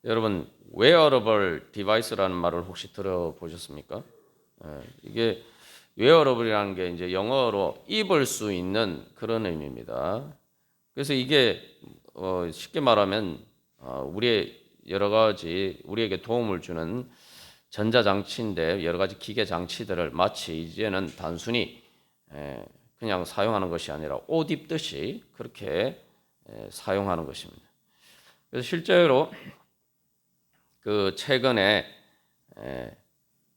여러분, 웨어러블 디바이스라는 말을 혹시 들어보셨습니까? 이게 웨어러블이라는 게 이제 영어로 입을 수 있는 그런 의미입니다. 그래서 이게 쉽게 말하면 우리의 여러 가지 우리에게 도움을 주는 전자장치인데, 여러 가지 기계 장치들을 마치 이제는 단순히 그냥 사용하는 것이 아니라 옷 입듯이 그렇게 사용하는 것입니다. 그래서 실제로 그 최근에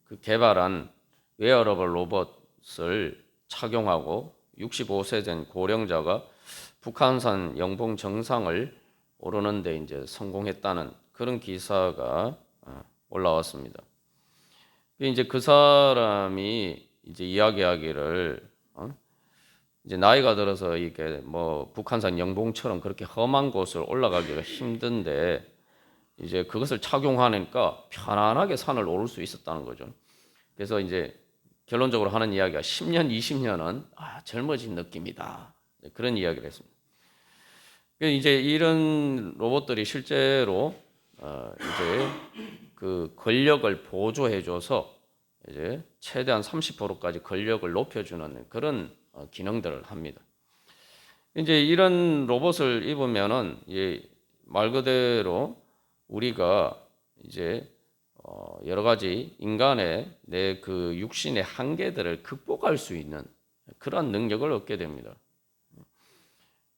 그 개발한 웨어러블 로봇을 착용하고 65세 된 고령자가 북한산 영봉 정상을 오르는데 이제 성공했다는 그런 기사가 올라왔습니다. 이제 그 사람이 이제 이야기하기를 이제 나이가 들어서 이게 뭐 북한산 영봉처럼 그렇게 험한 곳을 올라가기가 힘든데 이제 그것을 착용하니까 편안하게 산을 오를 수 있었다는 거죠. 그래서 이제 결론적으로 하는 이야기가 10년, 20년은 젊어진 느낌이다. 그런 이야기를 했습니다. 이제 이런 로봇들이 실제로 이제 그 권력을 보조해줘서 이제 최대한 30%까지 권력을 높여주는 그런 기능들을 합니다. 이제 이런 로봇을 입으면은 말 그대로 우리가 이제 여러 가지 인간의 내 그 육신의 한계들을 극복할 수 있는 그런 능력을 얻게 됩니다.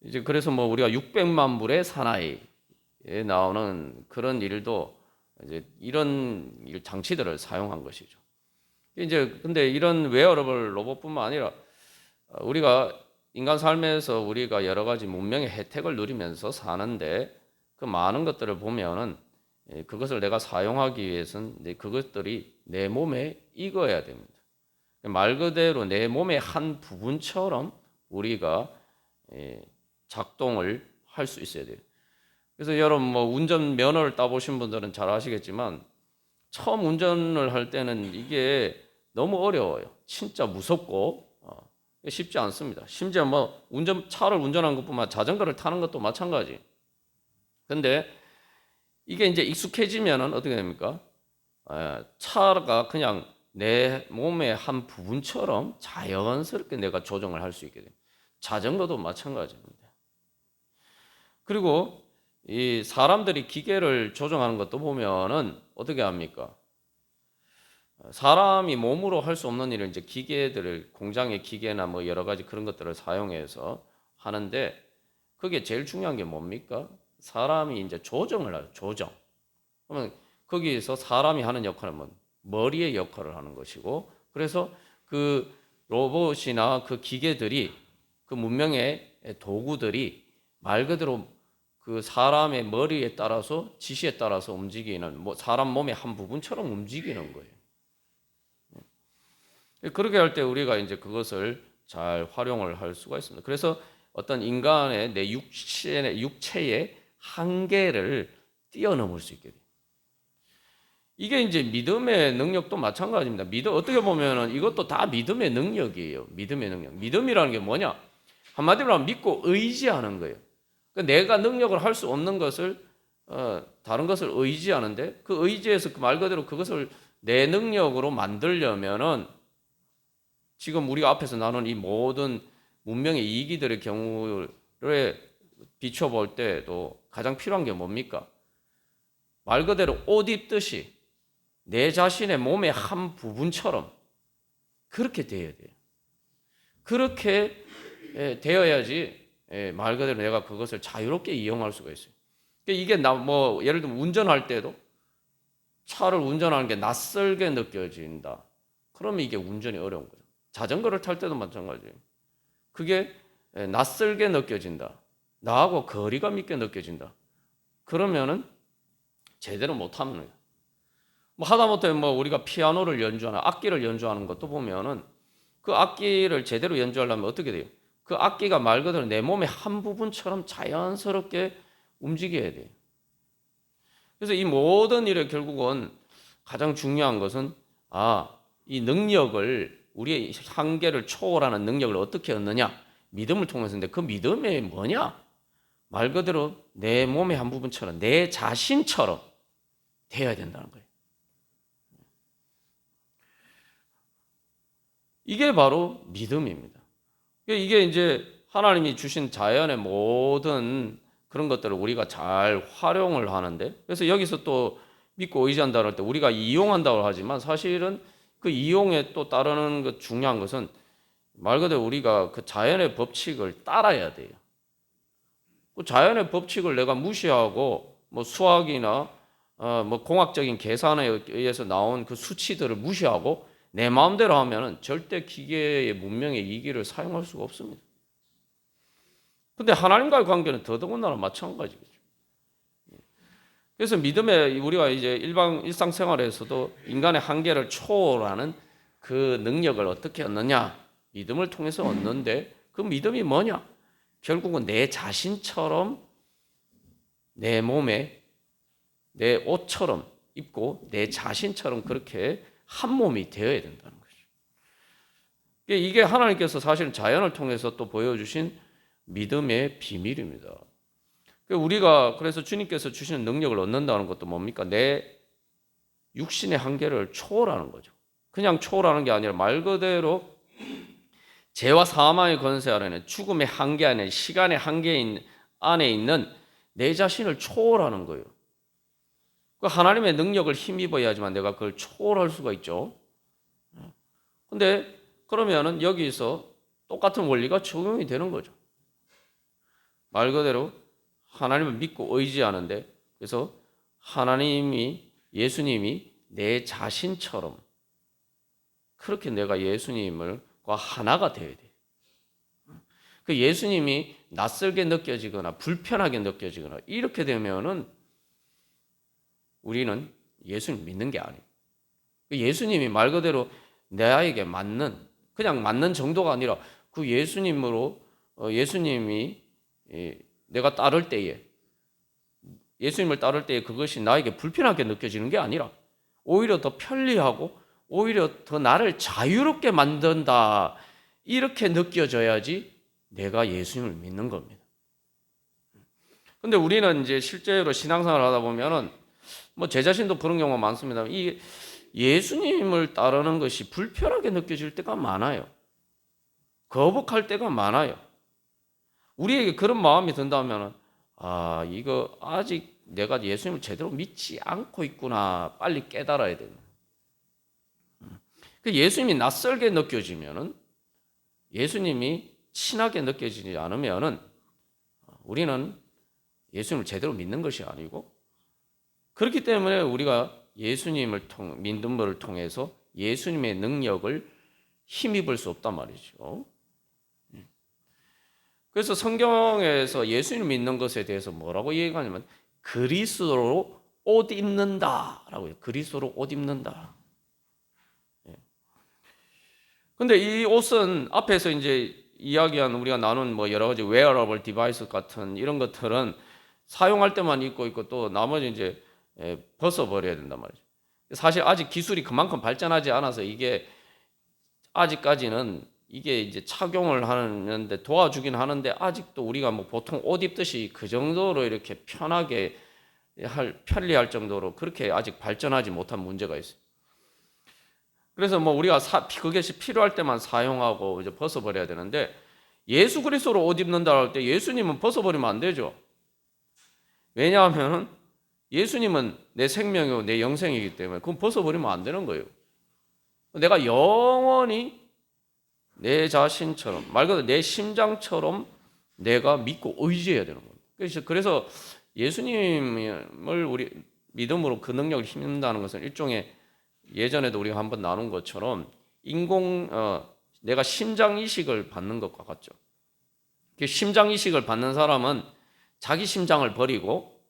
이제 그래서 뭐 우리가 600만 불의 사나이에 나오는 그런 일도 이제 이런 장치들을 사용한 것이죠. 이제 근데 이런 웨어러블 로봇뿐만 아니라 우리가 인간 삶에서 우리가 여러 가지 문명의 혜택을 누리면서 사는데 그 많은 것들을 보면은 그것을 내가 사용하기 위해서는 그것들이 내 몸에 익어야 됩니다. 말 그대로 내 몸의 한 부분처럼 우리가 작동을 할 수 있어야 돼요. 그래서 여러분 뭐 운전 면허를 따보신 분들은 잘 아시겠지만 처음 운전을 할 때는 이게 너무 어려워요. 진짜 무섭고 쉽지 않습니다. 심지어 뭐 차를 운전하는 것뿐만 아니라 자전거를 타는 것도 마찬가지. 근데 이게 이제 익숙해지면은 어떻게 됩니까? 차가 그냥 내 몸의 한 부분처럼 자연스럽게 내가 조정을 할 수 있게 돼요. 자전거도 마찬가지입니다. 그리고 이 사람들이 기계를 조정하는 것도 보면은 어떻게 합니까? 사람이 몸으로 할 수 없는 일을 이제 기계들을 공장의 기계나 뭐 여러 가지 그런 것들을 사용해서 하는데 그게 제일 중요한 게 뭡니까? 사람이 이제 조정을 해요. 조정. 그러면 거기에서 사람이 하는 역할은 뭐 머리의 역할을 하는 것이고, 그래서 그 로봇이나 그 기계들이 그 문명의 도구들이 말 그대로 그 사람의 머리에 따라서 지시에 따라서 움직이는 뭐 사람 몸의 한 부분처럼 움직이는 거예요. 그렇게 할 때 우리가 이제 그것을 잘 활용을 할 수가 있습니다. 그래서 어떤 인간의 내 육체의 한계를 뛰어넘을 수 있게 돼요. 이게 이제 믿음의 능력도 마찬가지입니다. 어떻게 보면은 이것도 다 믿음의 능력이에요. 믿음의 능력. 믿음이라는 게 뭐냐? 한마디로 하면 믿고 의지하는 거예요. 그러니까 내가 능력을 할 수 없는 것을 다른 것을 의지하는데 그 의지에서 그 말 그대로 그것을 내 능력으로 만들려면은 지금 우리가 앞에서 나눈 이 모든 문명의 이기들의 경우에 비춰볼 때도 가장 필요한 게 뭡니까? 말 그대로 옷 입듯이 내 자신의 몸의 한 부분처럼 그렇게 되어야 돼요. 그렇게 되어야지 말 그대로 내가 그것을 자유롭게 이용할 수가 있어요. 이게 뭐 예를 들면 운전할 때도 차를 운전하는 게 낯설게 느껴진다. 그러면 이게 운전이 어려운 거죠. 자전거를 탈 때도 마찬가지예요. 그게 낯설게 느껴진다. 나하고 거리감 있게 느껴진다. 그러면은 제대로 못하는 거예요. 뭐 하다못해 뭐 우리가 피아노를 연주하는 악기를 연주하는 것도 보면은 그 악기를 제대로 연주하려면 어떻게 돼요? 그 악기가 말 그대로 내 몸의 한 부분처럼 자연스럽게 움직여야 돼요. 그래서 이 모든 일에 결국은 가장 중요한 것은 이 능력을 우리의 한계를 초월하는 능력을 어떻게 얻느냐? 믿음을 통해서인데 그 믿음이 뭐냐? 말 그대로 내 몸의 한 부분처럼 내 자신처럼 돼야 된다는 거예요. 이게 바로 믿음입니다. 이게 이제 하나님이 주신 자연의 모든 그런 것들을 우리가 잘 활용을 하는데, 그래서 여기서 또 믿고 의지한다고 할 때 우리가 이용한다고 하지만 사실은 그 이용에 또 따르는 그 중요한 것은 말 그대로 우리가 그 자연의 법칙을 따라야 돼요. 그 자연의 법칙을 내가 무시하고 뭐 수학이나 뭐 공학적인 계산에 의해서 나온 그 수치들을 무시하고 내 마음대로 하면은 절대 기계의 문명의 이기를 사용할 수가 없습니다. 근데 하나님과의 관계는 더더군다나 마찬가지겠죠. 그래서 믿음에 우리가 이제 일상생활에서도 인간의 한계를 초월하는 그 능력을 어떻게 얻느냐? 믿음을 통해서 얻는데 그 믿음이 뭐냐? 결국은 내 자신처럼 내 몸에 내 옷처럼 입고 내 자신처럼 그렇게 한 몸이 되어야 된다는 거죠. 이게 하나님께서 사실은 자연을 통해서 또 보여주신 믿음의 비밀입니다. 우리가 그래서 주님께서 주시는 능력을 얻는다는 것도 뭡니까? 내 육신의 한계를 초월하는 거죠. 그냥 초월하는 게 아니라 말 그대로 죄와 사망의 권세 아래는 죽음의 한계 안에 시간의 한계 안에 있는 내 자신을 초월하는 거예요. 하나님의 능력을 힘입어야지만 내가 그걸 초월할 수가 있죠. 근데 그러면은 여기서 똑같은 원리가 적용이 되는 거죠. 말 그대로 하나님을 믿고 의지하는데, 그래서 예수님이 내 자신처럼 그렇게 내가 예수님과 하나가 되어야 돼. 그 예수님이 낯설게 느껴지거나 불편하게 느껴지거나 이렇게 되면은 우리는 예수님 믿는 게 아니에요. 예수님이 말 그대로 나에게 그냥 맞는 정도가 아니라 그 예수님이 내가 예수님을 따를 때에 그것이 나에게 불편하게 느껴지는 게 아니라 오히려 더 편리하고 오히려 더 나를 자유롭게 만든다, 이렇게 느껴져야지 내가 예수님을 믿는 겁니다. 근데 우리는 이제 실제로 신앙생활을 하다 보면은 뭐 제 자신도 그런 경우가 많습니다. 이 예수님을 따르는 것이 불편하게 느껴질 때가 많아요. 거북할 때가 많아요. 우리에게 그런 마음이 든다면 이거 아직 내가 예수님을 제대로 믿지 않고 있구나, 빨리 깨달아야 돼요. 예수님이 낯설게 느껴지면은, 예수님이 친하게 느껴지지 않으면은 우리는 예수님을 제대로 믿는 것이 아니고, 그렇기 때문에 우리가 믿음을 통해서 예수님의 능력을 힘입을 수 없단 말이죠. 그래서 성경에서 예수님 믿는 것에 대해서 뭐라고 얘기하냐면 그리스도로 옷 입는다라고 해요. 그리스도로 옷 입는다. 근데 이 옷은 앞에서 이제 이야기한 우리가 나눈 뭐 여러 가지 웨어러블 디바이스 같은 이런 것들은 사용할 때만 입고 있고 또 나머지 이제 벗어버려야 된단 말이죠. 사실 아직 기술이 그만큼 발전하지 않아서 이게 아직까지는 이게 이제 착용을 하는데 도와주긴 하는데 아직도 우리가 뭐 보통 옷 입듯이 그 정도로 이렇게 편리할 정도로 그렇게 아직 발전하지 못한 문제가 있어요. 그래서 뭐 우리가 그것이 필요할 때만 사용하고 이제 벗어버려야 되는데, 예수 그리스도로 옷 입는다 할 때 예수님은 벗어버리면 안 되죠. 왜냐하면 예수님은 내 생명이고 내 영생이기 때문에 그건 벗어버리면 안 되는 거예요. 내가 영원히 내 자신처럼, 말 그대로 내 심장처럼 내가 믿고 의지해야 되는 겁니다. 그래서 예수님을 우리 믿음으로 그 능력을 힘입는다는 것은 일종의, 예전에도 우리가 한번 나눈 것처럼 내가 심장 이식을 받는 것과 같죠. 심장 이식을 받는 사람은 자기 심장을 버리고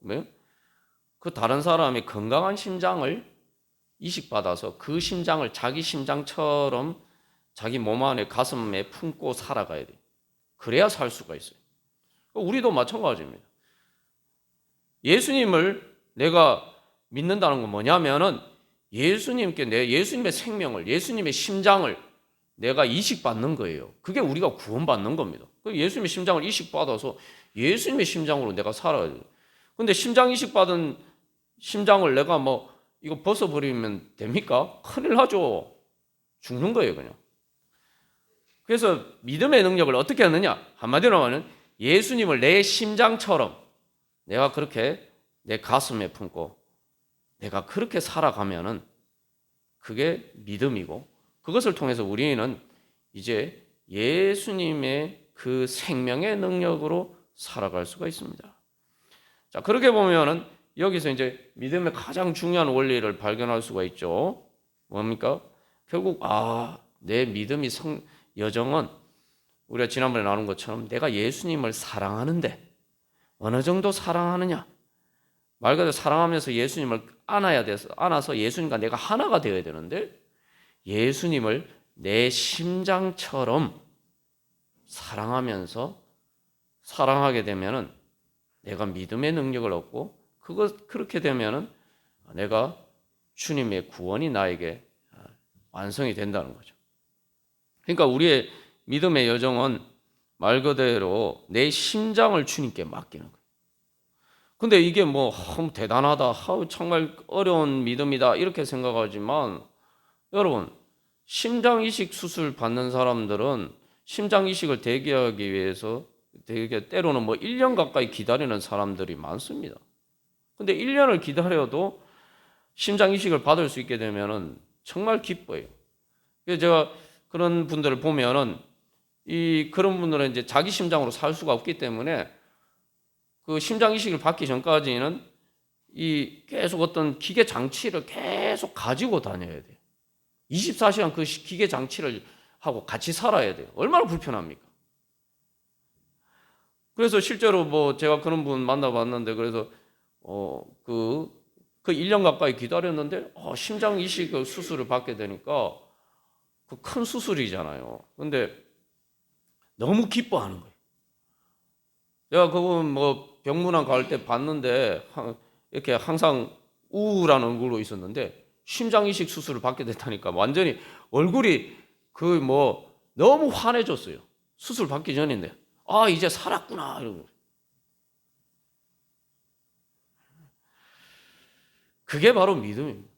그 다른 사람이 건강한 심장을 이식받아서 그 심장을 자기 심장처럼 자기 몸 안에 가슴에 품고 살아가야 돼요. 그래야 살 수가 있어요. 우리도 마찬가지입니다. 예수님을 내가 믿는다는 건 뭐냐면은 예수님께 예수님의 생명을, 예수님의 심장을 내가 이식받는 거예요. 그게 우리가 구원받는 겁니다. 예수님의 심장을 이식받아서 예수님의 심장으로 내가 살아야 돼요. 근데 심장 이식받은 심장을 내가 뭐 이거 벗어버리면 됩니까? 큰일 나죠. 죽는 거예요, 그냥. 그래서 믿음의 능력을 어떻게 하느냐? 한마디로 하면 예수님을 내 심장처럼 내가 그렇게 내 가슴에 품고 내가 그렇게 살아가면은 그게 믿음이고, 그것을 통해서 우리는 이제 예수님의 그 생명의 능력으로 살아갈 수가 있습니다. 자, 그렇게 보면은 여기서 이제 믿음의 가장 중요한 원리를 발견할 수가 있죠. 뭡니까? 결국 내 믿음이 여정은 우리가 지난번에 나눈 것처럼 내가 예수님을 사랑하는데 어느 정도 사랑하느냐? 말 그대로 사랑하면서 예수님을 안아서 예수님과 내가 하나가 되어야 되는데, 예수님을 내 심장처럼 사랑하면서 사랑하게 되면은 내가 믿음의 능력을 얻고, 그렇게 되면은 내가 주님의 구원이 나에게 완성이 된다는 거죠. 그러니까 우리의 믿음의 여정은 말 그대로 내 심장을 주님께 맡기는 거예요. 근데 이게 대단하다, 정말 어려운 믿음이다 이렇게 생각하지만, 여러분, 심장 이식 수술 받는 사람들은 심장 이식을 대기하기 위해서 때로는 1년 가까이 기다리는 사람들이 많습니다. 근데 1년을 기다려도 심장 이식을 받을 수 있게 되면은 정말 기뻐요. 그래서 제가 그런 분들을 보면은 그런 분들은 이제 자기 심장으로 살 수가 없기 때문에 그 심장 이식을 받기 전까지는 계속 어떤 기계 장치를 계속 가지고 다녀야 돼요. 24시간 그 기계 장치를 하고 같이 살아야 돼요. 얼마나 불편합니까? 그래서 실제로 제가 그런 분 만나봤는데, 그래서 그 1년 가까이 기다렸는데 심장 이식 수술을 받게 되니까 그 큰 수술이잖아요. 근데 너무 기뻐하는 거예요. 내가 그분 병문안 갈 때 봤는데 이렇게 항상 우울한 얼굴로 있었는데, 심장 이식 수술을 받게 됐다니까 완전히 얼굴이 너무 환해졌어요. 수술 받기 전인데 이제 살았구나 이러고. 그게 바로 믿음입니다.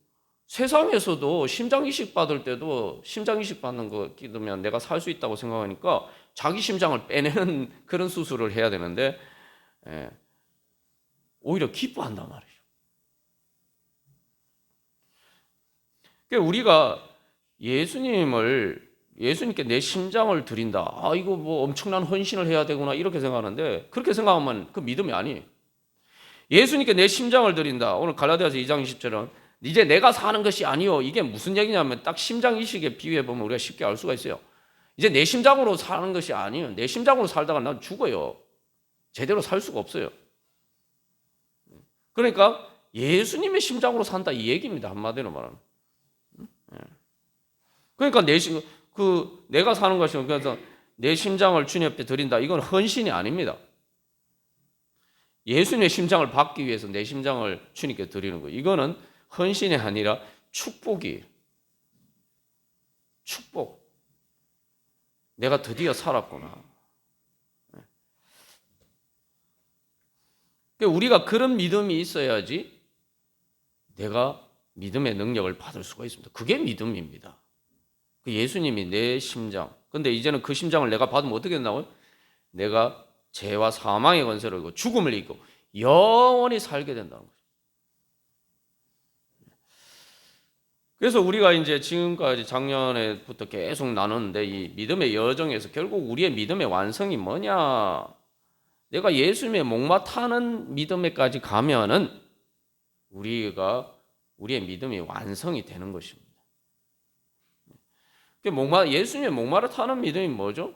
세상에서도 심장 이식 받을 때도 심장 이식 받는 거 기도면 내가 살 수 있다고 생각하니까 자기 심장을 빼내는 그런 수술을 해야 되는데 오히려 기뻐한단 말이죠. 그러니까 우리가 예수님께 내 심장을 드린다. 이거 엄청난 헌신을 해야 되구나 이렇게 생각하는데, 그렇게 생각하면 그 믿음이 아니에요. 예수님께 내 심장을 드린다. 오늘 갈라디아서 2장 20절은 이제 내가 사는 것이 아니요. 이게 무슨 얘기냐면 딱 심장 이식에 비유해 보면 우리가 쉽게 알 수가 있어요. 이제 내 심장으로 사는 것이 아니에요. 내 심장으로 살다가 난 죽어요. 제대로 살 수가 없어요. 그러니까 예수님의 심장으로 산다 이 얘기입니다. 한마디로 말하면. 그러니까 내가 사는 것이, 그래서 내 심장을 주님 앞에 드린다. 이건 헌신이 아닙니다. 예수님의 심장을 받기 위해서 내 심장을 주님께 드리는 거예요. 이거는 헌신이 아니라 축복이에요. 축복. 내가 드디어 살았구나. 우리가 그런 믿음이 있어야지 내가 믿음의 능력을 받을 수가 있습니다. 그게 믿음입니다. 그 예수님이 내 심장. 근데 이제는 그 심장을 내가 받으면 어떻게 된다고요? 내가 죄와 사망의 권세를 이기고 죽음을 이기고 영원히 살게 된다는 거죠. 그래서 우리가 이제 지금까지 작년에부터 계속 나누는데, 이 믿음의 여정에서 결국 우리의 믿음의 완성이 뭐냐? 내가 예수님의 목마타는 믿음에까지 가면은 우리의 믿음이 완성이 되는 것입니다. 예수님의 목마를 타는 믿음이 뭐죠?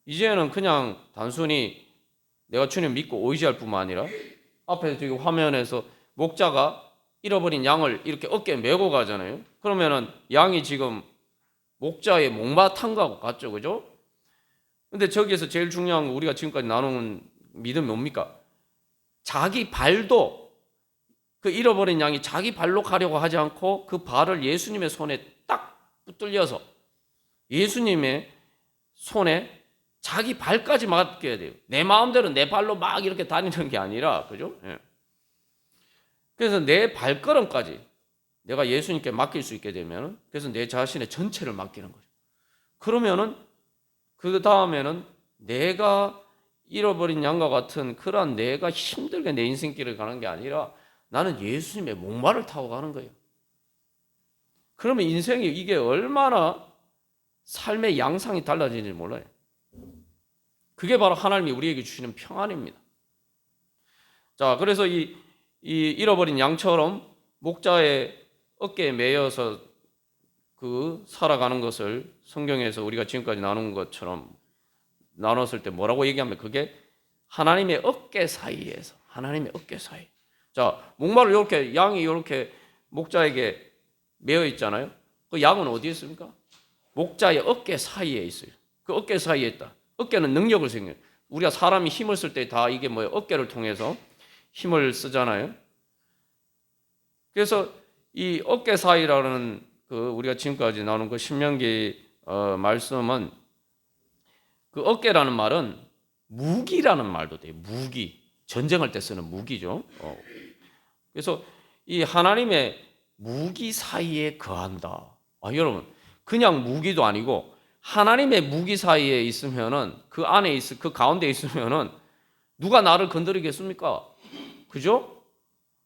이제는 그냥 단순히 내가 주님 믿고 의지할 뿐만 아니라, 앞에 저기 화면에서 목자가 잃어버린 양을 이렇게 어깨에 메고 가잖아요. 그러면은 양이 지금 목자의 목마탄 거하고 같죠, 그죠? 근데 저기에서 제일 중요한 거, 우리가 지금까지 나눈 믿음이 뭡니까? 자기 발도, 그 잃어버린 양이 자기 발로 가려고 하지 않고 그 발을 예수님의 손에 딱 붙들려서 예수님의 손에 자기 발까지 맡겨야 돼요. 내 마음대로 내 발로 막 이렇게 다니는 게 아니라, 그죠? 예. 그래서 내 발걸음까지 내가 예수님께 맡길 수 있게 되면, 그래서 내 자신의 전체를 맡기는 거죠. 그러면은 그 다음에는 내가 잃어버린 양과 같은 그러한 내가 힘들게 내 인생길을 가는 게 아니라 나는 예수님의 목마를 타고 가는 거예요. 그러면 인생이 이게 얼마나 삶의 양상이 달라지는지 몰라요. 그게 바로 하나님이 우리에게 주시는 평안입니다. 자, 그래서 이 잃어버린 양처럼 목자의 어깨에 매여서 그 살아가는 것을 성경에서 우리가 지금까지 나눈 것처럼 나눴을 때 뭐라고 얘기하면 그게 하나님의 어깨 사이에서, 하나님의 어깨 사이. 자, 목마를 이렇게 양이 이렇게 목자에게 매여 있잖아요. 그 양은 어디에 있습니까? 목자의 어깨 사이에 있어요. 그 어깨 사이에 있다. 어깨는 능력을 생겨요. 우리가 사람이 힘을 쓸 때 다 이게 뭐예요? 어깨를 통해서 힘을 쓰잖아요. 그래서 이 어깨 사이라는 그 우리가 지금까지 나눈 그 신명기 말씀은 그 어깨라는 말은 무기라는 말도 돼요. 무기. 전쟁할 때 쓰는 무기죠. 그래서 이 하나님의 무기 사이에 거한다. 여러분, 그냥 무기도 아니고 하나님의 무기 사이에 있으면은 그 안에 그 가운데 있으면은 누가 나를 건드리겠습니까? 그죠?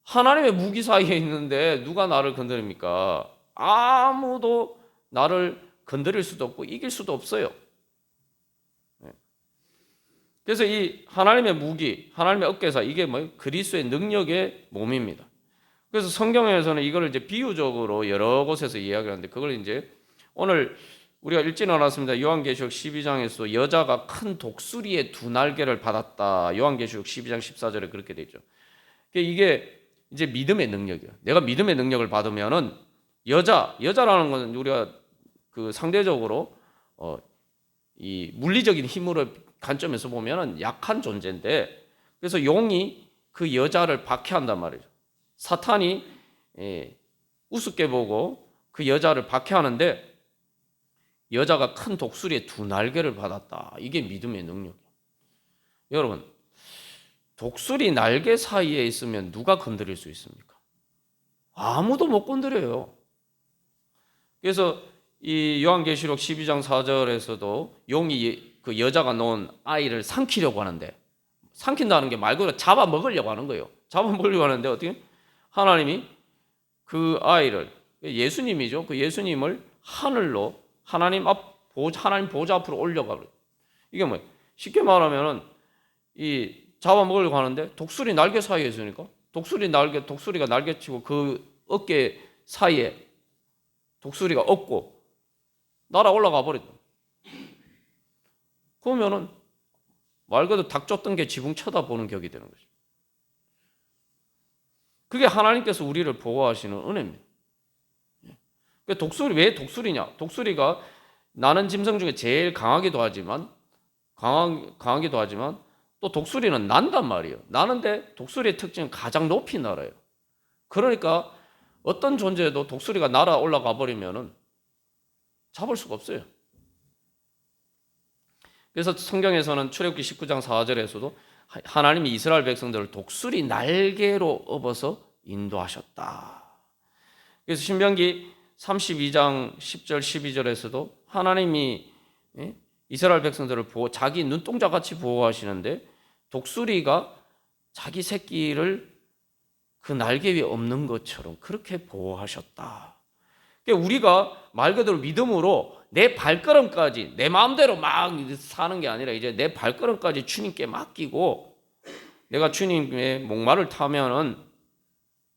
하나님의 무기 사이에 있는데 누가 나를 건드립니까? 아무도 나를 건드릴 수도 없고 이길 수도 없어요. 그래서 이 하나님의 무기, 하나님의 어깨사, 이게 뭐예요? 그리스도의 능력의 몸입니다. 그래서 성경에서는 이걸 이제 비유적으로 여러 곳에서 이야기하는데 그걸 이제 오늘 우리가 읽지는 않았습니다. 요한계시록 12장에서 여자가 큰 독수리의 두 날개를 받았다. 요한계시록 12장 14절에 그렇게 되죠. 이게 이제 믿음의 능력이에요. 내가 믿음의 능력을 받으면은 여자라는 것은 우리가 그 상대적으로 이 물리적인 힘으로 관점에서 보면은 약한 존재인데, 그래서 용이 그 여자를 박해한단 말이죠. 사탄이 우습게 보고 그 여자를 박해하는데 여자가 큰 독수리의 두 날개를 받았다. 이게 믿음의 능력이에요. 여러분, 독수리 날개 사이에 있으면 누가 건드릴 수 있습니까? 아무도 못 건드려요. 그래서 이 요한계시록 12장 4절에서도 용이 그 여자가 놓은 아이를 삼키려고 하는데, 삼킨다는 게 말 그대로 잡아먹으려고 하는 거예요. 잡아먹으려고 하는데 어떻게? 하나님이 그 아이를, 예수님이죠. 그 예수님을 하늘로 하나님 보좌 앞으로 올려가고. 이게 뭐예요? 쉽게 말하면은 이 잡아먹으려고 하는데 독수리 날개 사이에 있으니까 독수리가 날개치고 그 어깨 사이에 독수리가 없고 날아 올라가 버렸다. 그러면은 말 그대로 닭 쫓던 게 지붕 쳐다보는 격이 되는 거죠. 그게 하나님께서 우리를 보호하시는 은혜입니다. 왜 독수리냐? 독수리가 나는 짐승 중에 제일 강하기도 하지만 또 독수리는 난단 말이에요. 나는데 독수리의 특징은 가장 높이 날아요. 그러니까 어떤 존재도 독수리가 날아 올라가 버리면은 잡을 수가 없어요. 그래서 성경에서는 출애굽기 19장 4절에서도 하나님이 이스라엘 백성들을 독수리 날개로 업어서 인도하셨다. 그래서 신명기 32장 10절 12절에서도 하나님이 이스라엘 백성들을 자기 눈동자같이 보호하시는데 독수리가 자기 새끼를 그 날개 위에 엎는 것처럼 그렇게 보호하셨다. 그러니까 우리가 말 그대로 믿음으로 내 발걸음까지 내 마음대로 막 사는 게 아니라 이제 내 발걸음까지 주님께 맡기고 내가 주님의 목마를 타면은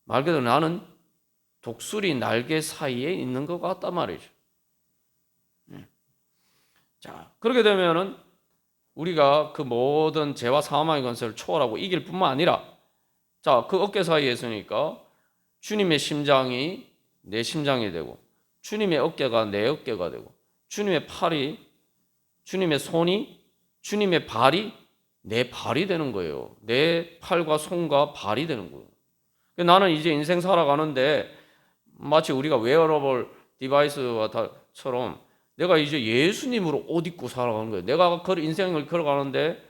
말 그대로 나는 독수리 날개 사이에 있는 것 같단 말이죠. 자, 그렇게 되면은 우리가 그 모든 죄와 사망의 권세를 초월하고 이길 뿐만 아니라, 자, 그 어깨 사이에 있으니까 주님의 심장이 내 심장이 되고, 주님의 어깨가 내 어깨가 되고, 주님의 팔이, 주님의 손이, 주님의 발이 내 발이 되는 거예요. 내 팔과 손과 발이 되는 거예요. 나는 이제 인생 살아가는데 마치 우리가 웨어러블 디바이스처럼 내가 이제 예수님으로 옷 입고 살아가는 거예요. 내가 인생을 걸어가는데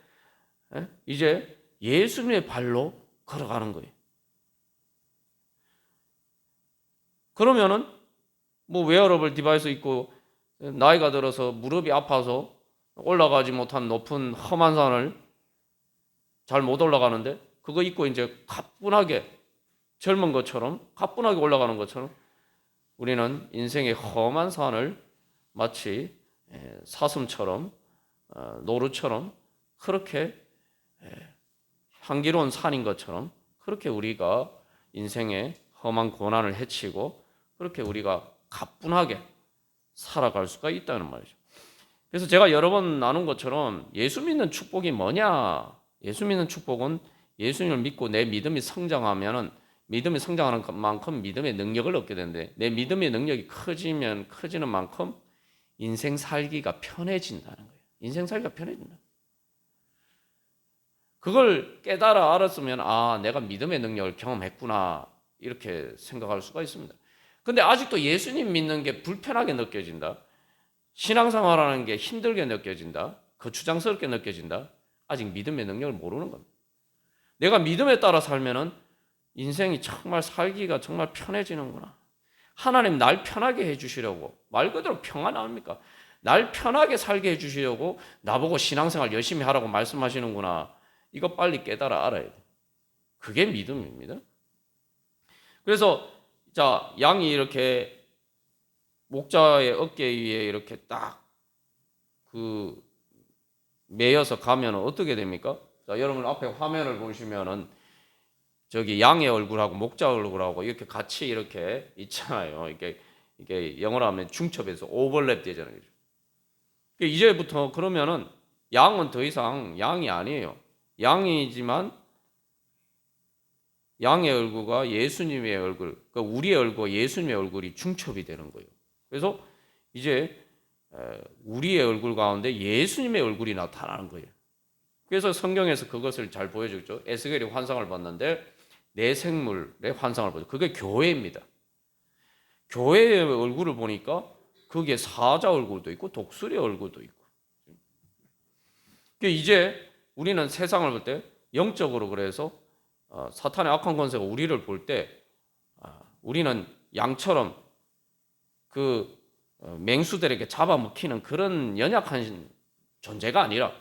이제 예수님의 발로 걸어가는 거예요. 그러면은 뭐 웨어러블 디바이스 있고 나이가 들어서 무릎이 아파서 올라가지 못한 높은 험한 산을 잘 못 올라가는데 그거 입고 이제 가뿐하게 젊은 것처럼 가뿐하게 올라가는 것처럼 우리는 인생의 험한 산을 마치 사슴처럼 노루처럼 그렇게 향기로운 산인 것처럼 그렇게 우리가 인생의 험한 고난을 헤치고 그렇게 우리가 가뿐하게 살아갈 수가 있다는 말이죠. 그래서 제가 여러 번 나눈 것처럼 예수 믿는 축복이 뭐냐? 예수 믿는 축복은 예수님을 믿고 내 믿음이 성장하면은 믿음이 성장하는 만큼 믿음의 능력을 얻게 되는데 내 믿음의 능력이 커지는 만큼 인생 살기가 편해진다는 거예요. 인생 살기가 편해진다. 그걸 깨달아 알았으면 내가 믿음의 능력을 경험했구나 이렇게 생각할 수가 있습니다. 근데 아직도 예수님 믿는 게 불편하게 느껴진다. 신앙생활하는 게 힘들게 느껴진다. 거추장스럽게 느껴진다. 아직 믿음의 능력을 모르는 겁니다. 내가 믿음에 따라 살면은 인생이 정말 살기가 정말 편해지는구나. 하나님 날 편하게 해주시려고 말 그대로 평안 아닙니까? 날 편하게 살게 해주시려고 나보고 신앙생활 열심히 하라고 말씀하시는구나. 이거 빨리 깨달아 알아야 돼. 그게 믿음입니다. 그래서 자 양이 이렇게 목자의 어깨 위에 이렇게 딱 그 매여서 가면 어떻게 됩니까? 자 여러분 앞에 화면을 보시면은 저기 양의 얼굴하고 목자 얼굴하고 이렇게 같이 이렇게 있잖아요. 이게 영어로 하면 중첩해서 오버랩 되잖아요. 이제부터 그러면은 양은 더 이상 양이 아니에요. 양이지만 양의 얼굴과 예수님의 얼굴, 그러니까 우리의 얼굴과 예수님의 얼굴이 중첩이 되는 거예요. 그래서 이제 우리의 얼굴 가운데 예수님의 얼굴이 나타나는 거예요. 그래서 성경에서 그것을 잘 보여주죠. 에스겔이 환상을 봤는데 내 생물의 환상을 보죠. 그게 교회입니다. 교회의 얼굴을 보니까 거기에 사자 얼굴도 있고 독수리 얼굴도 있고. 이제 우리는 세상을 볼 때 영적으로 그래서 사탄의 악한 권세가 우리를 볼 때 우리는 양처럼 그 맹수들에게 잡아먹히는 그런 연약한 존재가 아니라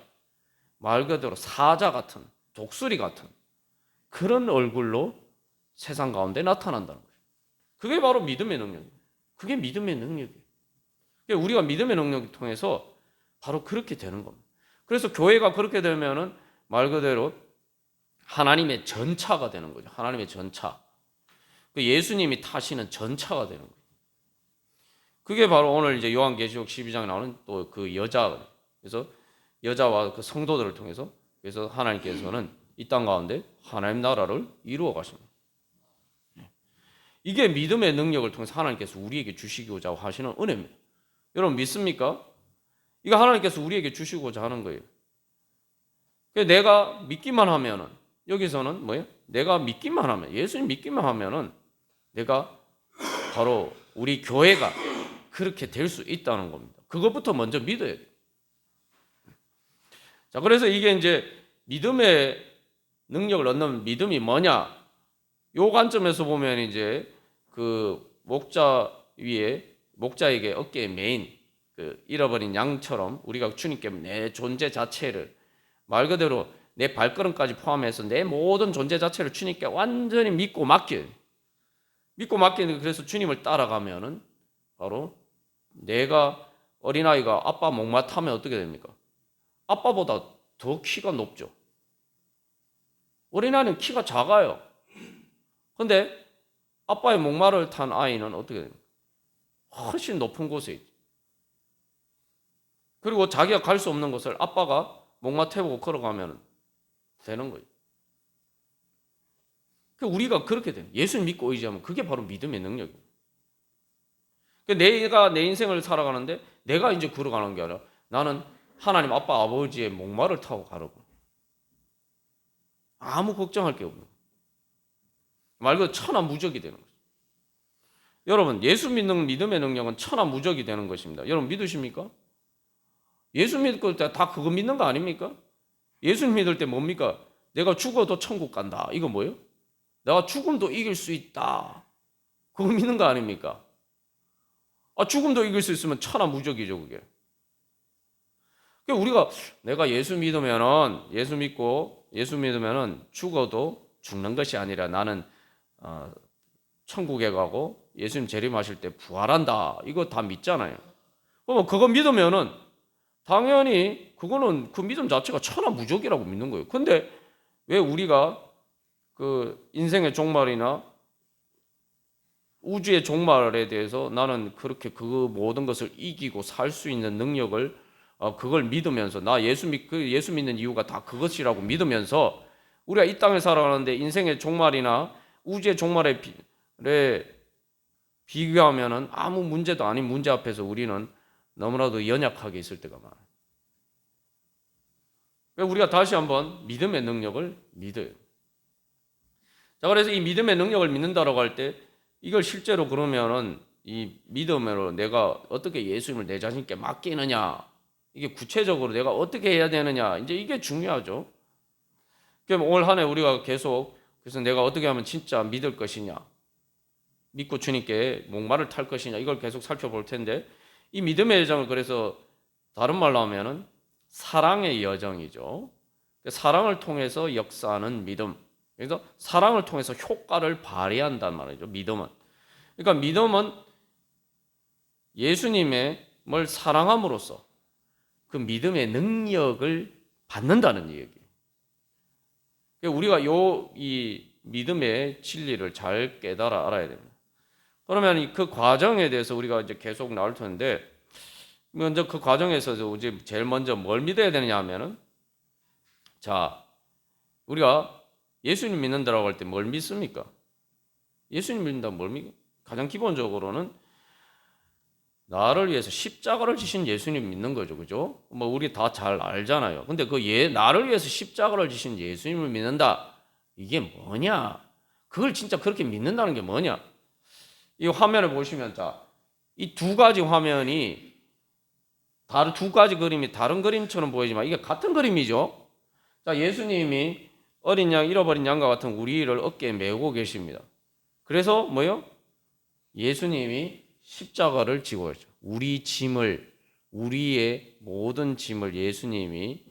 말 그대로 사자 같은 독수리 같은 그런 얼굴로 세상 가운데 나타난다는 거예요. 그게 바로 믿음의 능력이에요. 그게 믿음의 능력이에요. 우리가 믿음의 능력을 통해서 바로 그렇게 되는 겁니다. 그래서 교회가 그렇게 되면은 말 그대로 하나님의 전차가 되는 거죠. 하나님의 전차. 예수님이 타시는 전차가 되는 거예요. 그게 바로 오늘 이제 요한계시록 12장에 나오는 또 그 여자. 그래서 여자와 그 성도들을 통해서 그래서 하나님께서는 이 땅 가운데 하나님 나라를 이루어 가십니다. 이게 믿음의 능력을 통해서 하나님께서 우리에게 주시고자 하시는 은혜입니다. 여러분 믿습니까? 이거 하나님께서 우리에게 주시고자 하는 거예요. 내가 믿기만 하면은 여기서는 뭐예요? 내가 믿기만 하면 예수님 믿기만 하면은 내가 바로 우리 교회가 그렇게 될 수 있다는 겁니다. 그것부터 먼저 믿어야 돼요. 자, 그래서 이게 이제 믿음의 능력을 얻는 믿음이 뭐냐? 요 관점에서 보면 이제 그 목자에게 어깨에 매인 그 잃어버린 양처럼 우리가 주님께 내 존재 자체를 말 그대로 내 발걸음까지 포함해서 내 모든 존재 자체를 주님께 완전히 믿고 맡겨요. 믿고 맡기는 그래서 주님을 따라가면은 바로 내가 어린아이가 아빠 목마 타면 어떻게 됩니까? 아빠보다 더 키가 높죠. 어린아이는 키가 작아요. 근데 아빠의 목마를 탄 아이는 어떻게 됩니까? 훨씬 높은 곳에 있죠. 그리고 자기가 갈 수 없는 곳을 아빠가 목마 태우고 걸어가면 되는 거예요. 우리가 그렇게 돼요. 예수를 믿고 의지하면 그게 바로 믿음의 능력이에요. 내가 내 인생을 살아가는데 내가 이제 걸어가는 게 아니라 나는 하나님 아빠 아버지의 목마를 타고 가려고. 아무 걱정할 게 없는 거예요. 말 그대로 천하무적이 되는 거죠. 여러분 예수 믿는 믿음의 능력은 천하무적이 되는 것입니다. 여러분 믿으십니까? 예수 믿을 때 다 그거 믿는 거 아닙니까? 예수 믿을 때 뭡니까? 내가 죽어도 천국 간다. 이거 뭐예요? 내가 죽음도 이길 수 있다. 그거 믿는 거 아닙니까? 죽음도 이길 수 있으면 천하무적이죠, 그게. 그러니까 우리가 내가 예수 믿으면은 죽어도 죽는 것이 아니라 나는 천국에 가고 예수님 재림하실 때 부활한다. 이거 다 믿잖아요. 그럼 그거 믿으면은 당연히 그거는 그 믿음 자체가 천하무적이라고 믿는 거예요. 근데 왜 우리가 그 인생의 종말이나 우주의 종말에 대해서 나는 그렇게 그 모든 것을 이기고 살 수 있는 능력을 그걸 믿으면서 나 예수 믿는 이유가 다 그것이라고 믿으면서 우리가 이 땅에 살아가는데 인생의 종말이나 우주의 종말에 비교하면은 아무 문제도 아닌 문제 앞에서 우리는 너무나도 연약하게 있을 때가 많아요. 우리가 다시 한번 믿음의 능력을 믿어요. 자, 그래서 이 믿음의 능력을 믿는다라고 할 때 이걸 실제로 그러면은 이 믿음으로 내가 어떻게 예수님을 내 자신께 맡기느냐, 이게 구체적으로 내가 어떻게 해야 되느냐, 이제 이게 중요하죠. 그럼 올 한 해 우리가 계속 그래서 내가 어떻게 하면 진짜 믿을 것이냐, 믿고 주님께 목마를 탈 것이냐, 이걸 계속 살펴볼 텐데 이 믿음의 여정을 그래서 다른 말로 하면은 사랑의 여정이죠. 사랑을 통해서 역사하는 믿음. 그래서 사랑을 통해서 효과를 발휘한단 말이죠. 믿음은. 그러니까 믿음은 예수님의 뭘 사랑함으로써 그 믿음의 능력을 받는다는 얘기예요. 우리가 이 믿음의 진리를 잘 깨달아 알아야 됩니다. 그러면 그 과정에 대해서 우리가 이제 계속 나올 텐데 먼저 그 과정에서 이제 제일 먼저 뭘 믿어야 되느냐 하면은 자, 우리가 예수님 믿는다라고 할 때 뭘 믿습니까? 예수님 믿는다면 뭘 믿? 가장 기본적으로는 나를 위해서 십자가를 지신 예수님 믿는 거죠, 그죠? 뭐 우리 다 잘 알잖아요. 근데 나를 위해서 십자가를 지신 예수님을 믿는다. 이게 뭐냐? 그걸 진짜 그렇게 믿는다는 게 뭐냐? 이 화면을 보시면 이 두 가지 화면이 다른 두 가지 그림이 다른 그림처럼 보이지만 이게 같은 그림이죠. 자, 예수님이 어린 양, 잃어버린 양과 같은 우리를 어깨에 메고 계십니다. 그래서 뭐요? 예수님이 십자가를 지고 있죠. 우리의 모든 짐을 예수님이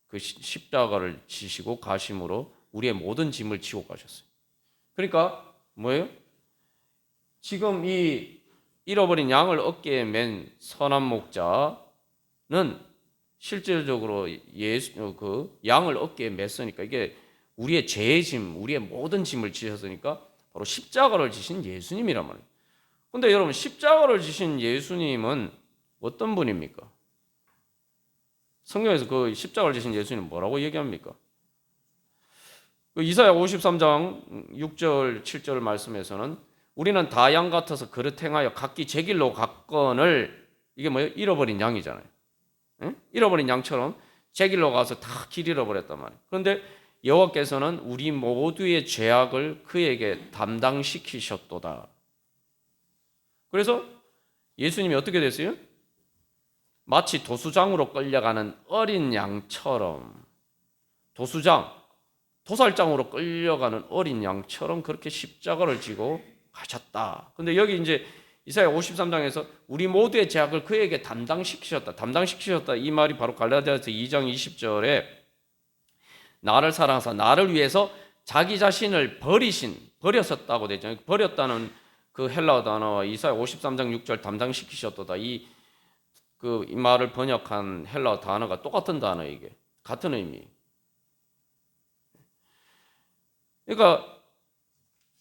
그 십자가를 지시고 가심으로 우리의 모든 짐을 지고 가셨어요. 그러니까 뭐예요? 지금 이 잃어버린 양을 어깨에 맨 선한 목자는 실질적으로 그 양을 어깨에 맸으니까 이게 우리의 죄의 짐, 우리의 모든 짐을 지셨으니까 바로 십자가를 지신 예수님이란 말이에요. 근데 여러분 십자가를 지신 예수님은 어떤 분입니까? 성경에서 그 십자가를 지신 예수님 뭐라고 얘기합니까? 그 이사야 53장 6절 7절 말씀에서는 우리는 다 양 같아서 그릇 행하여 각기 제 길로 갔거늘 이게 뭐예요? 잃어버린 양이잖아요. 응? 잃어버린 양처럼 제 길로 가서 다 길 잃어버렸단 말이에요. 그런데 여호와께서는 우리 모두의 죄악을 그에게 담당시키셨도다. 그래서 예수님이 어떻게 됐어요? 마치 도수장으로 끌려가는 어린 양처럼 도살장으로 끌려가는 어린 양처럼 그렇게 십자가를 지고 가셨다. 근데 여기 이제 이사야 53장에서 우리 모두의 죄악을 그에게 담당시키셨다. 이 말이 바로 갈라디아서 2장 20절에 나를 사랑하사 나를 위해서 자기 자신을 버렸었다고 되죠. 버렸다는 그 헬라어 단어와 이사야 53장 6절 담당시키셨도다. 이 말을 번역한 헬라어 단어가 똑같은 단어 이게. 같은 의미. 그러니까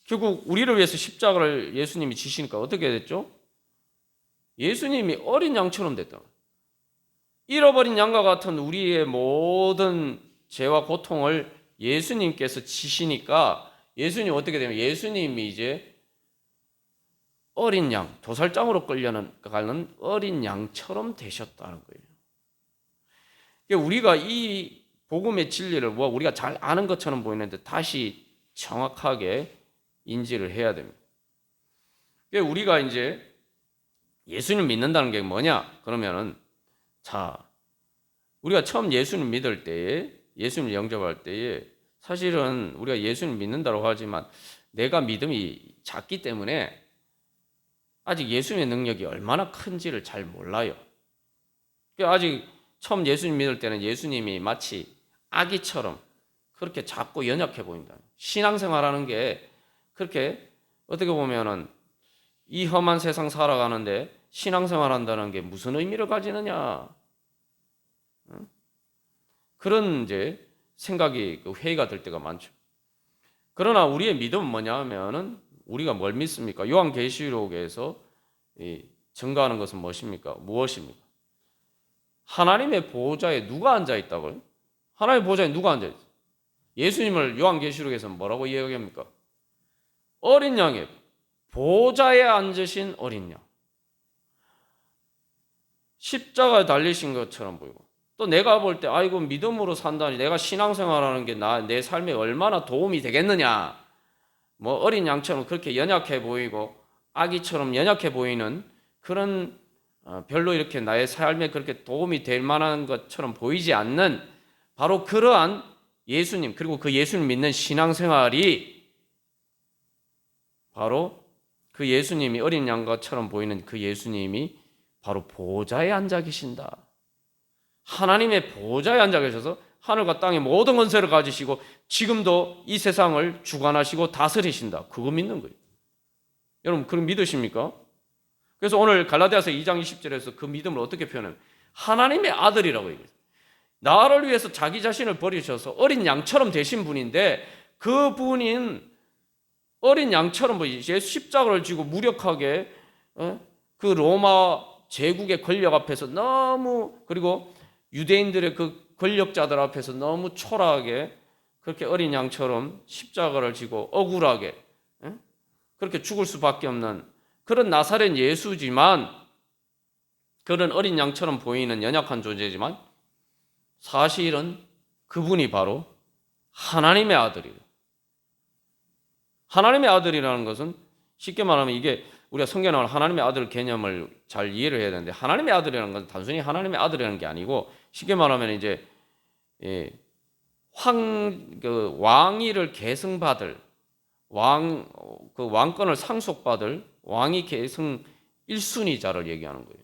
결국 우리를 위해서 십자가를 예수님이 지시니까 어떻게 됐죠? 예수님이 어린 양처럼 됐다. 잃어버린 양과 같은 우리의 모든 죄와 고통을 예수님께서 지시니까 예수님 어떻게 되면 예수님이 이제 어린 양, 도살장으로 끌려가는 어린 양처럼 되셨다는 거예요. 그러니까 우리가 이 복음의 진리를 우리가 잘 아는 것처럼 보이는데 다시 정확하게 인지를 해야 됩니다. 그러니까 우리가 이제 예수님 믿는다는 게 뭐냐? 그러면은 우리가 처음 예수님 믿을 때에 예수님 영접할 때에 사실은 우리가 예수님 믿는다고 하지만 내가 믿음이 작기 때문에 아직 예수님의 능력이 얼마나 큰지를 잘 몰라요. 아직 처음 예수님 믿을 때는 예수님이 마치 아기처럼 그렇게 작고 연약해 보인다. 신앙생활하는 게 그렇게 어떻게 보면은 이 험한 세상 살아가는데 신앙생활한다는 게 무슨 의미를 가지느냐? 그런 이제 생각이 회의가 될 때가 많죠. 그러나 우리의 믿음은 뭐냐면은 우리가 뭘 믿습니까? 요한계시록에서 증거하는 것은 무엇입니까? 하나님의 보호자에 누가 앉아 있다고요? 하나님의 보호자에 누가 앉아 있어요? 예수님을 요한계시록에서 뭐라고 이야기합니까? 어린 양의 보호자에 앉으신 어린 양. 십자가에 달리신 것처럼 보이고, 또 내가 볼 때 아이고 믿음으로 산다니 내가 신앙생활하는 게 내 삶에 얼마나 도움이 되겠느냐. 뭐 어린 양처럼 그렇게 연약해 보이고 아기처럼 연약해 보이는 그런 별로 이렇게 나의 삶에 그렇게 도움이 될 만한 것처럼 보이지 않는 바로 그러한 예수님, 그리고 그 예수님 믿는 신앙생활이 바로 그 예수님이 어린 양처럼 보이는 그 예수님이 바로 보호자에 앉아 계신다. 하나님의 보호자에 앉아 계셔서 하늘과 땅의 모든 권세를 가지시고 지금도 이 세상을 주관하시고 다스리신다. 그거 믿는 거예요. 여러분 그럼 믿으십니까? 그래서 오늘 갈라디아서 2장 20절에서 그 믿음을 어떻게 표현해요? 하나님의 아들이라고 얘기해요. 나를 위해서 자기 자신을 버리셔서 어린 양처럼 되신 분인데 그 분인 어린 양처럼 예수 십자가를 지고 무력하게 그 로마 제국의 권력 앞에서 너무, 그리고 유대인들의 그 권력자들 앞에서 너무 초라하게 그렇게 어린 양처럼 십자가를 지고 억울하게 그렇게 죽을 수밖에 없는 그런 나사렛 예수지만, 그런 어린 양처럼 보이는 연약한 존재지만 사실은 그분이 바로 하나님의 아들이에요. 하나님의 아들이라는 것은 쉽게 말하면 이게 우리가 성경에 나오는 하나님의 아들 개념을 잘 이해를 해야 되는데, 하나님의 아들이라는 것은 단순히 하나님의 아들이라는 게 아니고 쉽게 말하면 이제 왕위를 계승받을 그 왕권을 상속받을 왕위 계승 1순위자를 얘기하는 거예요.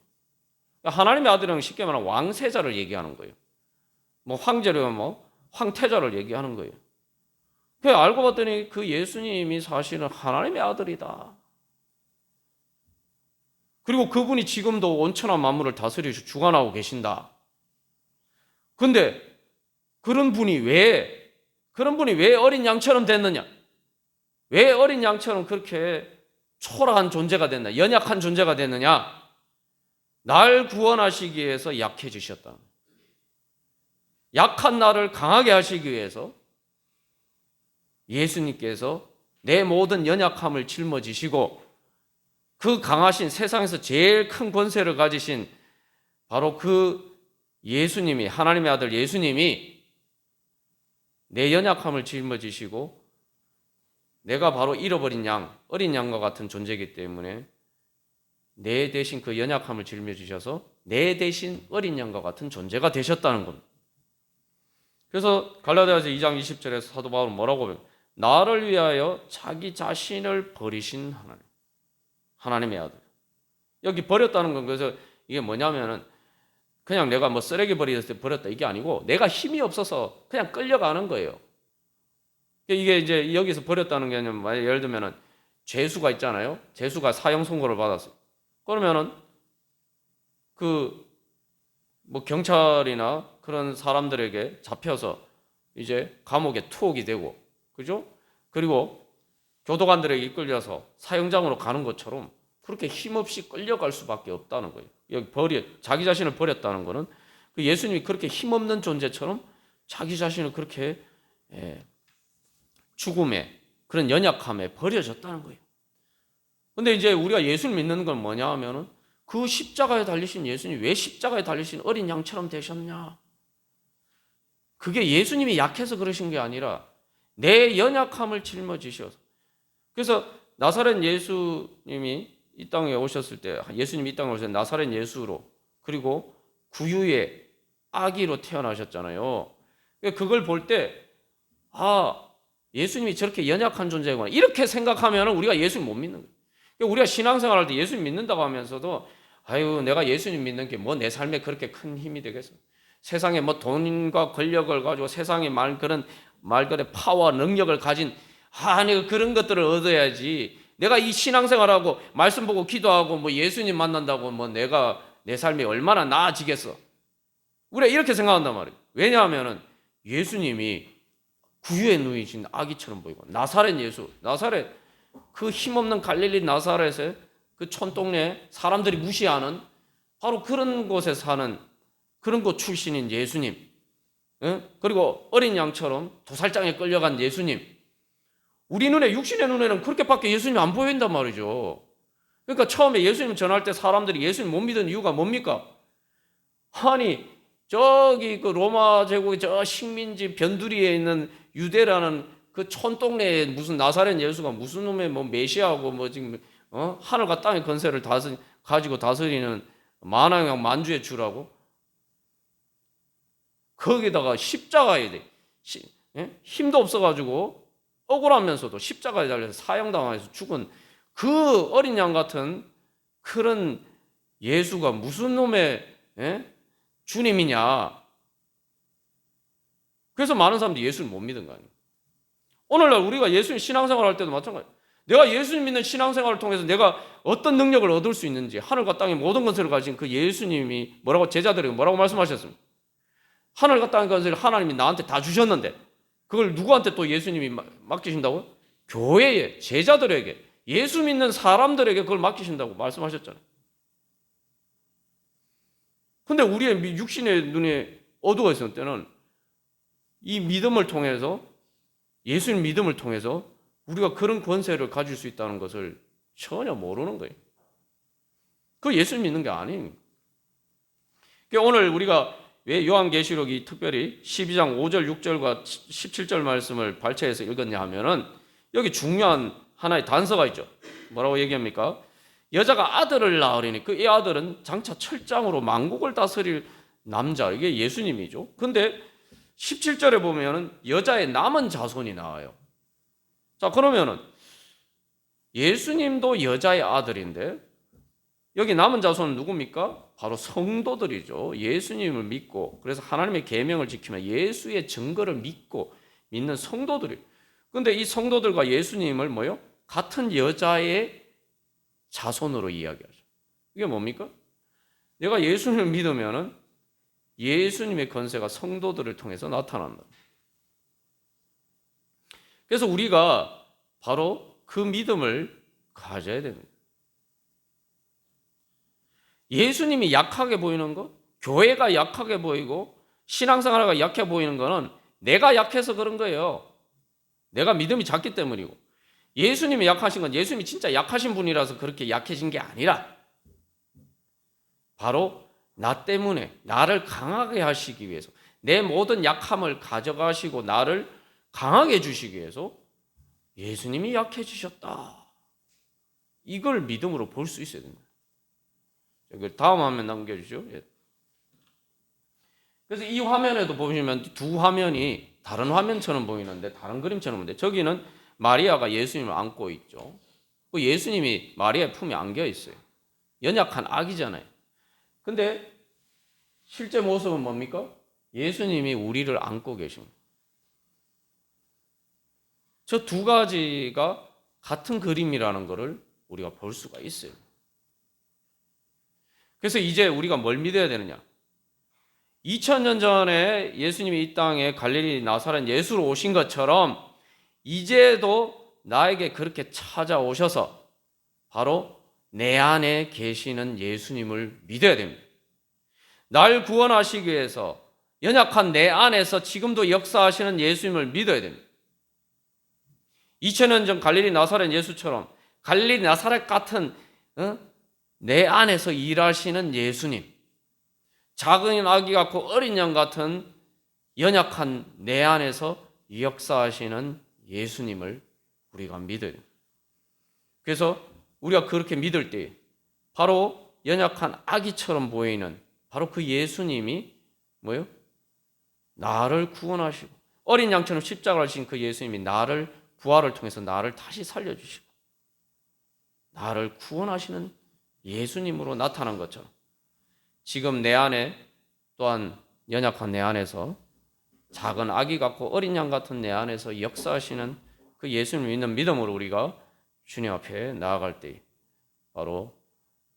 하나님의 아들이라는 건 쉽게 말하면 왕세자를 얘기하는 거예요. 뭐 황제라면 뭐 황태자를 얘기하는 거예요. 그래서 알고 봤더니 그 예수님이 사실은 하나님의 아들이다. 그리고 그분이 지금도 온천한 만물을 다스리시고 주관하고 계신다. 근데 그런 분이 왜 어린 양처럼 됐느냐? 왜 어린 양처럼 그렇게 초라한 존재가 됐느냐? 연약한 존재가 됐느냐? 날 구원하시기 위해서 약해지셨다. 약한 나를 강하게 하시기 위해서 예수님께서 내 모든 연약함을 짊어지시고 그 강하신 세상에서 제일 큰 권세를 가지신 바로 그 예수님이, 하나님의 아들 예수님이 내 연약함을 짊어지시고 내가 바로 잃어버린 양, 어린 양과 같은 존재이기 때문에 내 대신 그 연약함을 짊어지셔서 내 대신 어린 양과 같은 존재가 되셨다는 겁니다. 그래서 갈라디아서 2장 20절에서 사도 바울은 뭐라고 해요? 나를 위하여 자기 자신을 버리신 하나님의 아들. 여기 버렸다는 건 그래서 이게 뭐냐면은 그냥 내가 뭐 쓰레기 버리었을 때 버렸다 이게 아니고 내가 힘이 없어서 그냥 끌려가는 거예요. 이게 이제 여기서 버렸다는 게 아니면 만약 예를 들면은 죄수가 있잖아요. 죄수가 사형 선고를 받았어요. 그러면은 그 뭐 경찰이나 그런 사람들에게 잡혀서 이제 감옥에 투옥이 되고, 그죠? 그리고 교도관들에게 이끌려서 사형장으로 가는 것처럼 그렇게 힘없이 끌려갈 수밖에 없다는 거예요. 여기 자기 자신을 버렸다는 것은 그 예수님이 그렇게 힘없는 존재처럼 자기 자신을 그렇게 죽음에, 그런 연약함에 버려졌다는 거예요. 근데 이제 우리가 예수를 믿는 건 뭐냐 하면은 그 십자가에 달리신 예수님이 왜 십자가에 달리신 어린 양처럼 되셨냐? 그게 예수님이 약해서 그러신 게 아니라 내 연약함을 짊어지셔서. 그래서 나사렛 예수님이 이 땅에 오셨을 때, 예수님이 이 땅에 오셨을 때 나사렛 예수로, 그리고 구유의 아기로 태어나셨잖아요. 그걸 볼 때 예수님이 저렇게 연약한 존재구나 이렇게 생각하면 우리가 예수를 못 믿는 거예요. 우리가 신앙생활할 때 예수님 믿는다고 하면서도 아유 내가 예수님 믿는 게 뭐 내 삶에 그렇게 큰 힘이 되겠어. 세상에 뭐 돈과 권력을 가지고 세상에 말들의 파워와 능력을 가진 내가 그런 것들을 얻어야지. 내가 이 신앙생활하고 말씀 보고 기도하고 뭐 예수님 만난다고 뭐 내가 내 삶이 얼마나 나아지겠어. 우리가 이렇게 생각한단 말이에요. 왜냐하면은 예수님이 구유에 누이신 아기처럼 보이고 나사렛 예수, 나사렛 그 힘없는 갈릴리 나사렛의 그 촌동네 사람들이 무시하는 바로 그런 곳에 사는 그런 곳 출신인 예수님, 그리고 어린 양처럼 도살장에 끌려간 예수님. 우리 눈에 육신의 눈에는 그렇게밖에 예수님이 안 보인단 말이죠. 그러니까 처음에 예수님 전할 때 사람들이 예수님 못 믿은 이유가 뭡니까? 아니 저기 그 로마 제국의 저 식민지 변두리에 있는 유대라는 그 촌동네에 무슨 나사렛 예수가 무슨 놈의 뭐 메시아고 뭐 지금 하늘과 땅의 권세를 가지고 다스리는 만왕왕 만주의 주라고? 거기다가 십자가에 힘도 없어가지고 억울하면서도 십자가에 달려서 사형당해서 죽은 그 어린 양 같은 그런 예수가 무슨 놈의 주님이냐. 그래서 많은 사람들이 예수를 못 믿은 거 아니에요. 오늘날 우리가 예수님 신앙생활 할 때도 마찬가지예요. 내가 예수님 믿는 신앙생활을 통해서 내가 어떤 능력을 얻을 수 있는지, 하늘과 땅의 모든 권세를 가진 그 예수님이 제자들에게 뭐라고 말씀하셨습니까? 하늘과 땅의 권세를 하나님이 나한테 다 주셨는데 그걸 누구한테 또 예수님이 맡기신다고요? 교회에, 제자들에게, 예수 믿는 사람들에게 그걸 맡기신다고 말씀하셨잖아요. 근데 우리의 육신의 눈에 어두워 있을 때는 이 믿음을 통해서, 예수님 믿음을 통해서 우리가 그런 권세를 가질 수 있다는 것을 전혀 모르는 거예요. 그 예수님 믿는 게 아니에요. 오늘 우리가 왜 요한계시록이 특별히 12장 5절, 6절과 17절 말씀을 발췌해서 읽었냐 하면은 여기 중요한 하나의 단서가 있죠. 뭐라고 얘기합니까? 여자가 아들을 낳으리니 그 이 아들은 장차 철장으로 만국을 다스릴 남자, 이게 예수님이죠. 근데 17절에 보면은 여자의 남은 자손이 나와요. 자, 그러면은 예수님도 여자의 아들인데 여기 남은 자손은 누굽니까? 바로 성도들이죠. 예수님을 믿고 그래서 하나님의 계명을 지키며 예수의 증거를 믿는 성도들이. 근데 이 성도들과 예수님을 뭐요? 같은 여자의 자손으로 이야기하죠. 이게 뭡니까? 내가 예수님을 믿으면은 예수님의 권세가 성도들을 통해서 나타난다. 그래서 우리가 바로 그 믿음을 가져야 됩니다. 예수님이 약하게 보이는 것, 교회가 약하게 보이고 신앙생활가 약해 보이는 것은 내가 약해서 그런 거예요. 내가 믿음이 작기 때문이고, 예수님이 약하신 건 예수님이 진짜 약하신 분이라서 그렇게 약해진 게 아니라 바로 나 때문에 나를 강하게 하시기 위해서, 내 모든 약함을 가져가시고 나를 강하게 해주시기 위해서 예수님이 약해지셨다. 이걸 믿음으로 볼 수 있어야 됩니다. 다음 화면 남겨주시죠. 그래서 이 화면에도 보시면 두 화면이 다른 화면처럼 보이는데, 다른 그림처럼 보이는데, 저기는 마리아가 예수님을 안고 있죠. 예수님이 마리아의 품에 안겨 있어요. 연약한 아기잖아요. 근데 실제 모습은 뭡니까? 예수님이 우리를 안고 계십니다. 저 두 가지가 같은 그림이라는 것을 우리가 볼 수가 있어요. 그래서 이제 우리가 뭘 믿어야 되느냐? 2000년 전에 예수님이 이 땅에 갈릴리 나사렛 예수로 오신 것처럼 이제도 나에게 그렇게 찾아오셔서 바로 내 안에 계시는 예수님을 믿어야 됩니다. 날 구원하시기 위해서 연약한 내 안에서 지금도 역사하시는 예수님을 믿어야 됩니다. 2000년 전 갈릴리 나사렛 예수처럼 갈릴리 나사렛 같은 내 안에서 일하시는 예수님, 작은 아기 같고 어린 양 같은 연약한 내 안에서 역사하시는 예수님을 우리가 믿어야 돼요. 그래서 우리가 그렇게 믿을 때 바로 연약한 아기처럼 보이는 바로 그 예수님이 뭐예요? 나를 구원하시고, 어린 양처럼 십자가를 지신 그 예수님이 나를 부활을 통해서 나를 다시 살려주시고, 나를 구원하시는 예수님으로 나타난 것처럼 지금 내 안에 또한 연약한 내 안에서 작은 아기 같고 어린 양 같은 내 안에서 역사하시는 그 예수님을 믿는 믿음으로 우리가 주님 앞에 나아갈 때 바로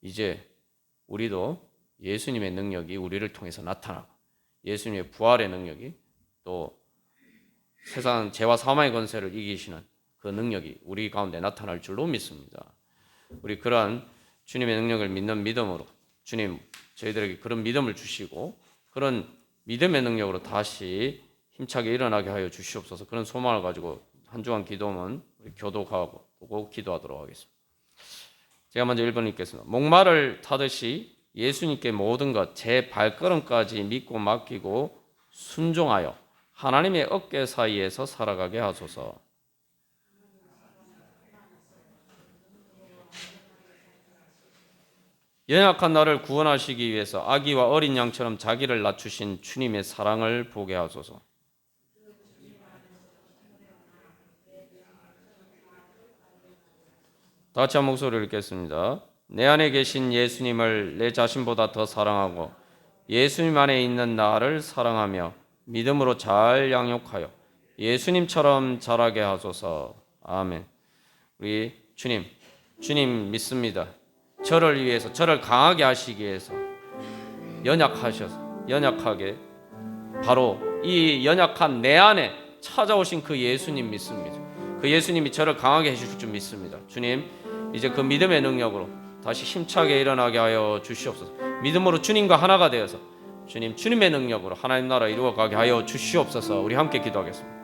이제 우리도 예수님의 능력이 우리를 통해서 나타나고 예수님의 부활의 능력이 또 세상 죄와 사망의 권세를 이기시는 그 능력이 우리 가운데 나타날 줄로 믿습니다. 우리 그러한 주님의 능력을 믿는 믿음으로 주님 저희들에게 그런 믿음을 주시고 그런 믿음의 능력으로 다시 힘차게 일어나게 하여 주시옵소서. 그런 소망을 가지고 한 주간 기도문 우리 교독하고 보고 기도하도록 하겠습니다. 제가 먼저 1번 읽겠습니다. 목마를 타듯이 예수님께 모든 것 제 발걸음까지 믿고 맡기고 순종하여 하나님의 어깨 사이에서 살아가게 하소서. 연약한 나를 구원하시기 위해서 아기와 어린 양처럼 자기를 낮추신 주님의 사랑을 보게 하소서. 다 같이 한 목소리를 읽겠습니다. 내 안에 계신 예수님을 내 자신보다 더 사랑하고 예수님 안에 있는 나를 사랑하며 믿음으로 잘 양육하여 예수님처럼 자라게 하소서. 아멘. 우리 주님 믿습니다. 저를 위해서 저를 강하게 하시기 위해서 연약하게 바로 이 연약한 내 안에 찾아오신 그 예수님 믿습니다. 그 예수님이 저를 강하게 해주실 줄 믿습니다. 주님 이제 그 믿음의 능력으로 다시 힘차게 일어나게 하여 주시옵소서. 믿음으로 주님과 하나가 되어서 주님의 능력으로 하나님 나라 이루어가게 하여 주시옵소서. 우리 함께 기도하겠습니다.